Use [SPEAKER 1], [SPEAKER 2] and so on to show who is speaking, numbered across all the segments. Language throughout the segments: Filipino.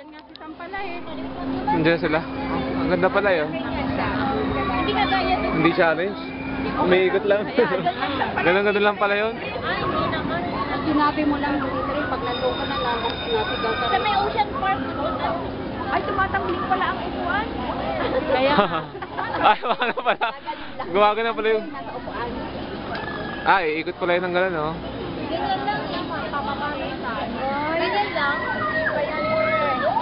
[SPEAKER 1] Nandiyan nga si Sampala eh.
[SPEAKER 2] Nandiyan sila. Ang ganda pala yun.
[SPEAKER 1] Hindi ka kaya doon.
[SPEAKER 2] Hindi challenge. Umiikot lang. Ganun lang pala yun.
[SPEAKER 1] Sinabi mo lang dito rin, pag nandun ka na lang, nasigaw ka rin. Sa may Ocean Park doon. Ay, tumatangling pala ang upuan. Kaya
[SPEAKER 2] ay, wala pala. Gumagana pala yung...
[SPEAKER 1] nasa upuan.
[SPEAKER 2] Ay, ikot pala yun ng gano'n, no?
[SPEAKER 1] Ganyan lang yung papapamitan. Ganyan lang.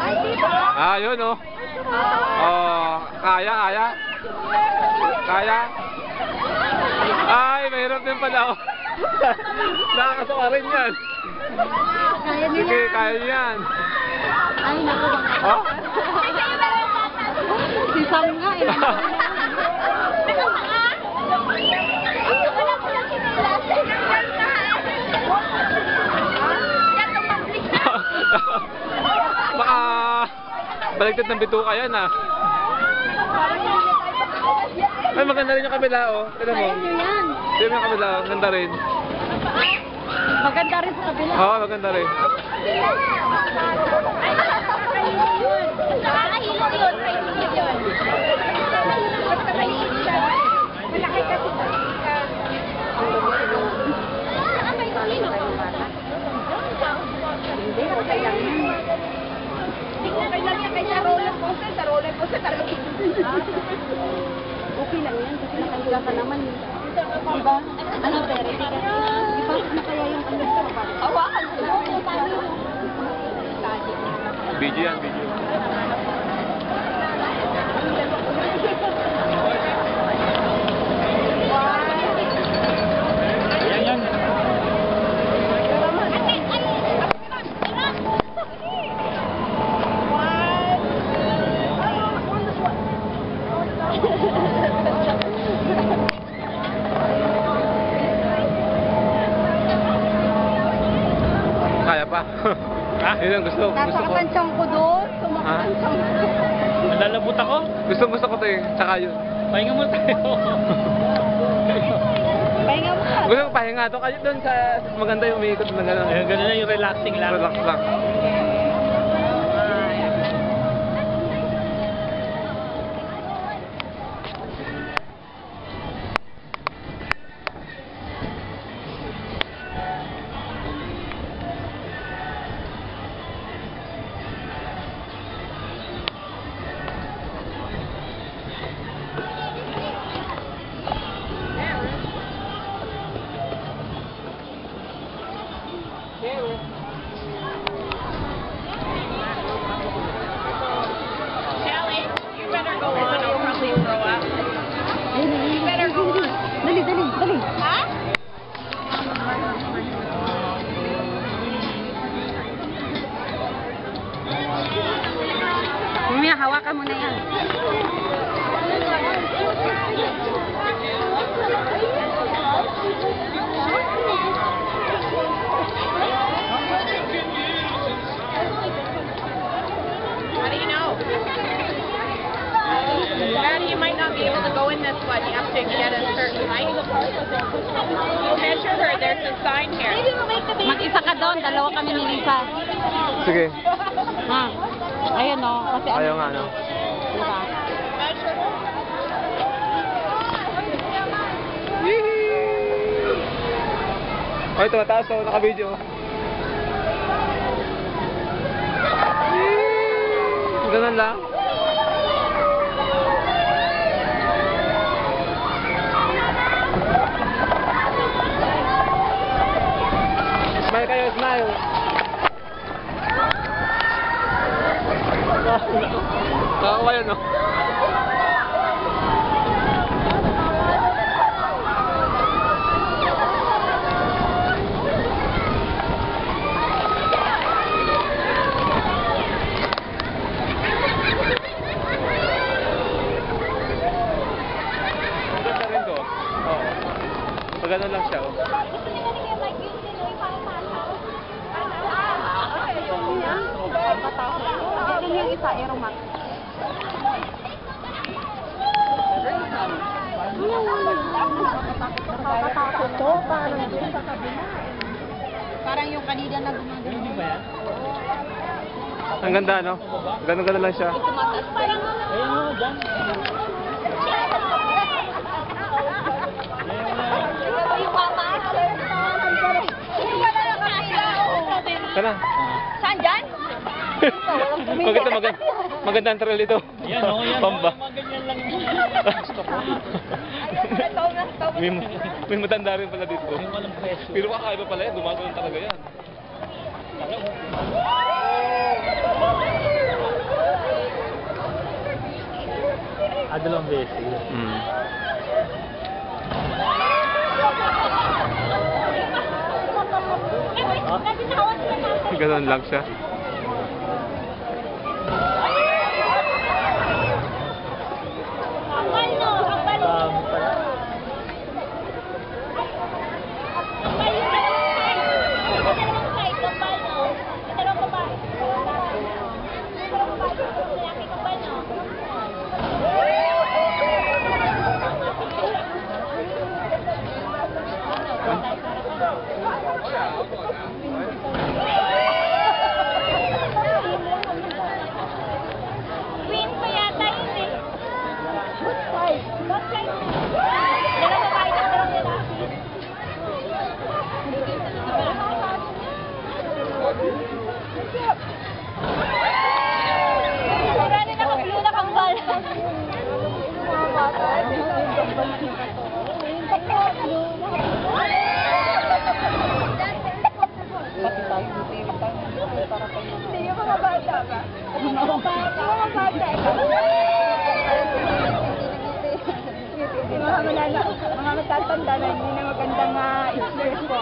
[SPEAKER 1] Ay, dito.
[SPEAKER 2] Ah, yun, no? Oh, kaya. Kaya. Ay, mahirap din pala, oh. Nakakasuka rin yan.
[SPEAKER 1] Kaya nila.
[SPEAKER 2] Sige, kaya yan.
[SPEAKER 1] Ay, naku.
[SPEAKER 2] Oh?
[SPEAKER 1] Si Sam nga eh.
[SPEAKER 2] Baka baligtad ng bituka yan, ah. Ay, maganda rin yung kabila, oh. Tignan mo.
[SPEAKER 1] Kaya nyo yan.
[SPEAKER 2] Tignan mo yung kabila, oh. Ganda rin.
[SPEAKER 1] Maganda rin sa kabila.
[SPEAKER 2] Oo, maganda rin.
[SPEAKER 1] Nakakahilo yun. Tricycle yun. Basta maliit siya. Malaki kasi sa hindi, okay lang yan. Okay lang yan. Kaya sa roller coaster talaga. Okay lang yan. Kasi nakahiga ka naman. Diba? Ano, Tere? Ipasok na kaya yung ano sa baba? Hawakan mo na.
[SPEAKER 2] Video yan, video. Kaya pa. Ha? Yun ang gusto ko.
[SPEAKER 1] Nasakatansang ko doon. Sumakatansang ko.
[SPEAKER 3] Nalalabot ako.
[SPEAKER 2] Gusto ko to eh. Tsaka yun.
[SPEAKER 3] Pahinga mo tayo.
[SPEAKER 1] Pahinga mo ka.
[SPEAKER 2] Gusto ko pahinga to. Kasi doon sa maganda yung umiikot na gano'n.
[SPEAKER 3] Ayun, ganun na yung relaxing lang.
[SPEAKER 2] Relax lang.
[SPEAKER 4] Shelly, you better go on. I'll probably throw up.
[SPEAKER 1] You
[SPEAKER 4] better go on.
[SPEAKER 1] Dali.
[SPEAKER 4] Huh?
[SPEAKER 1] Mamaya, hawakan mo na yan.
[SPEAKER 4] How do you know? Daddy, you might not be able to go in this one. You have to get a certain height. You measure her. There's a sign here.
[SPEAKER 1] Mag-isa ka doon, dalawa kami ni Lisa.
[SPEAKER 2] Sige.
[SPEAKER 1] Ha? Ayun o, kasi ano.
[SPEAKER 2] Ayaw nga, no?
[SPEAKER 1] Diba?
[SPEAKER 4] Measure her.
[SPEAKER 2] Ay, tumataas to. Naka-video. Ganun lang. Smile kayo, smile. Nakakawa yun, no? Maganda rin to. Oo. Pag ganun lang siya, oh.
[SPEAKER 1] Ito yung isa, Aeromax. Nakakatakot to, parang dun sa kabila. Parang yung kanina na gumagano.
[SPEAKER 3] Hindi ba yan?
[SPEAKER 2] Ang ganda, no? Ganun-ganun lang siya.
[SPEAKER 1] Tumatas pa rin.
[SPEAKER 3] Ayun mo, dyan.
[SPEAKER 1] Yung mama?
[SPEAKER 2] Kana.
[SPEAKER 1] Saan dyan?
[SPEAKER 2] Maganda ang trail ito.
[SPEAKER 3] Yan, oh, yan.
[SPEAKER 2] Pamba.
[SPEAKER 3] Mga ganyan lang yung gusto ko.
[SPEAKER 2] May matanda rin pala dito.
[SPEAKER 3] Yung walang presyo.
[SPEAKER 2] Pero kakaiba pala yan. Gumagawin talaga yan.
[SPEAKER 3] Dalawang beses.
[SPEAKER 2] Mm. Ganun lang siya.
[SPEAKER 1] Queen pa yata yun eh. What size? What size? Dalawang babae at dalawang lalaki. Marami naka-blue na kambal. Mga bata. Pati tayo, butirin tayo. Para pag hindi yung mga bata ba? Mga bata. Mga matatanda na hindi na magandang experience po.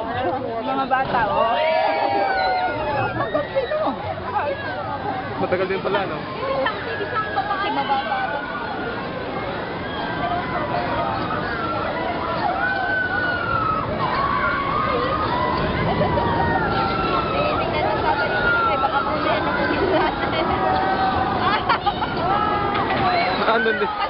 [SPEAKER 1] Mga bata, oh. Magod sino?
[SPEAKER 2] Matagal din pala, no?
[SPEAKER 1] Isang babae. Mababa. Tingnan mo sa akin, baka pulihan na po yung lahat.
[SPEAKER 2] Andun din.